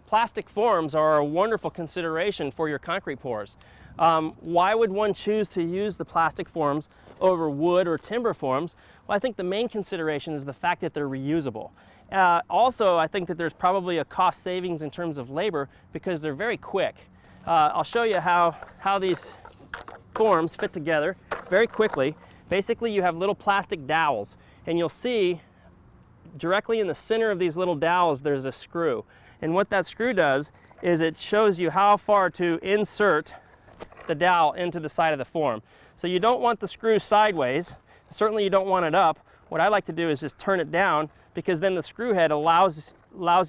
plastic forms are a wonderful consideration for your concrete pours. Why would one choose to use the plastic forms over wood or timber forms? Well, I think the main consideration is the fact that they're reusable. Also, I think that there's probably a cost savings in terms of labor because they're very quick. I'll show you how these forms fit together very quickly. Basically, you have little plastic dowels, and you'll see directly in the center of these little dowels there's a screw. And what that screw does is it shows you how far to insert the dowel into the side of the form. So you don't want the screw sideways. Certainly you don't want it up. What I like to do is just turn it down, because then the screw head allows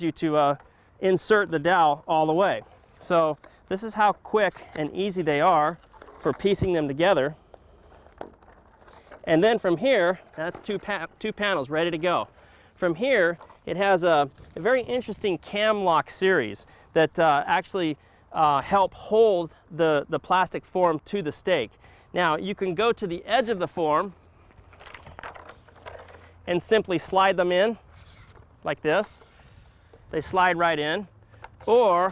you to insert the dowel all the way. So this is how quick and easy they are for piecing them together. And then from here, that's two panels ready to go. From here, it has a very interesting cam lock series that actually help hold the plastic form to the stake. Now, you can go to the edge of the form and simply slide them in like this. They slide right in. Or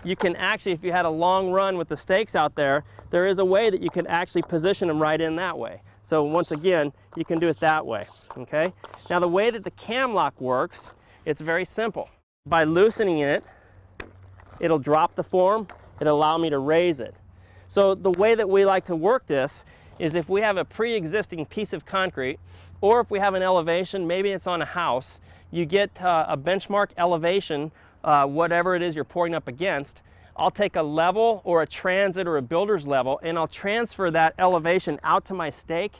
you can actually, if you had a long run with the stakes out there, there is a way that you can actually position them right in that way. So once again, you can do it that way, okay? Now the way that the cam lock works, it's very simple. By loosening it, it'll drop the form, it'll allow me to raise it. So the way that we like to work this is if we have a pre-existing piece of concrete, or if we have an elevation, maybe it's on a house, you get a benchmark elevation, whatever it is you're pouring up against. I'll take a level or a transit or a builder's level, and I'll transfer that elevation out to my stake,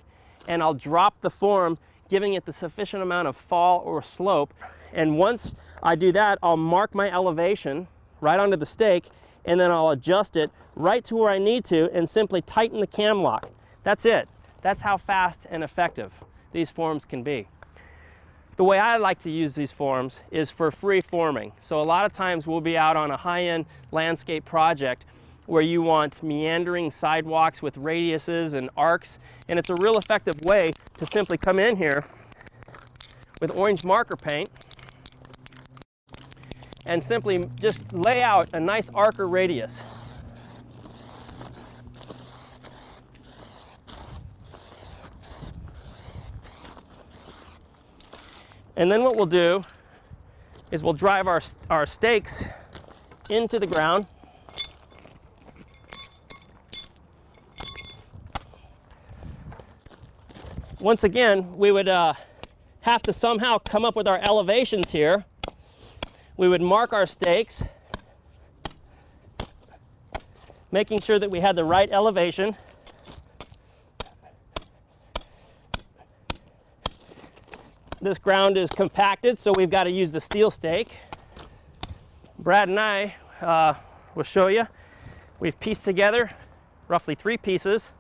and I'll drop the form, giving it the sufficient amount of fall or slope. And once I do that, I'll mark my elevation right onto the stake, and then I'll adjust it right to where I need to and simply tighten the cam lock. That's it. That's how fast and effective these forms can be. The way I like to use these forms is for free forming. So a lot of times we'll be out on a high-end landscape project where you want meandering sidewalks with radiuses and arcs, and it's a real effective way to simply come in here with orange marker paint and simply just lay out a nice arc or radius. And then what we'll do is we'll drive our stakes into the ground. Once again, we would have to somehow come up with our elevations here. We would mark our stakes, making sure that we had the right elevation. This ground is compacted, so we've got to use the steel stake. Brad and I will show you. We've pieced together roughly 3 pieces.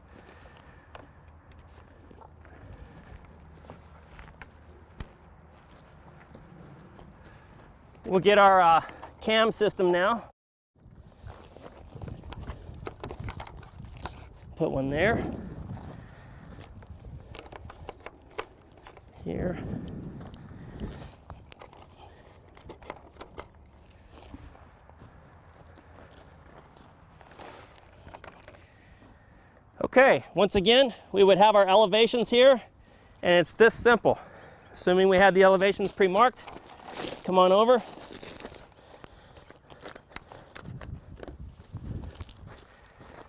We'll get our cam system now. Put one there. Here. Okay, once again, we would have our elevations here, and it's this simple. Assuming we had the elevations pre-marked, come on over.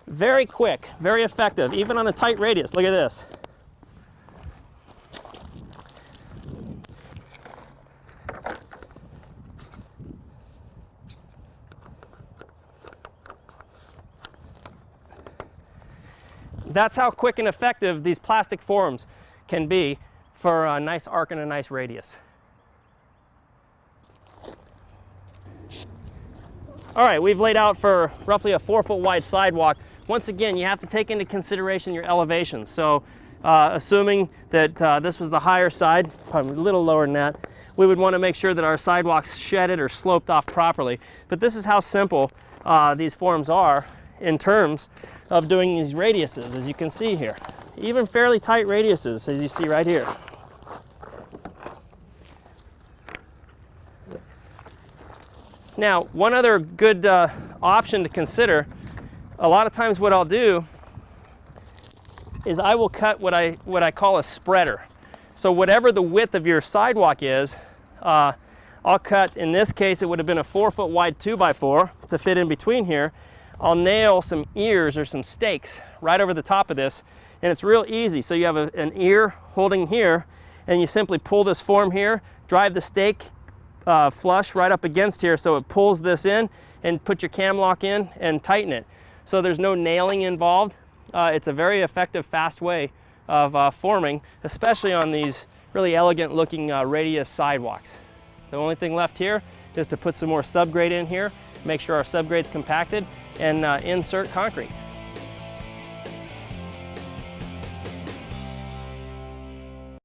Very quick, very effective, even on a tight radius. Look at this. That's how quick and effective these plastic forms can be for a nice arc and a nice radius. All right, we've laid out for roughly a 4-foot wide sidewalk. Once again, you have to take into consideration your elevations. So assuming that this was the higher side, probably a little lower than that, we would want to make sure that our sidewalks shedded or sloped off properly. But this is how simple these forms are in terms of doing these radiuses, as you can see here. Even fairly tight radiuses, as you see right here. Now, one other good option to consider, a lot of times what I'll do is I will cut what I call a spreader. So whatever the width of your sidewalk is, I'll cut, in this case it would have been a 4-foot wide 2x4 to fit in between here. I'll nail some ears or some stakes right over the top of this, and it's real easy. So you have an ear holding here, and you simply pull this form here, drive the stake flush right up against here so it pulls this in, and put your cam lock in and tighten it. So there's no nailing involved. It's a very effective, fast way of forming, especially on these really elegant looking radius sidewalks. The only thing left here is to put some more subgrade in here, make sure our subgrade's compacted, and insert concrete.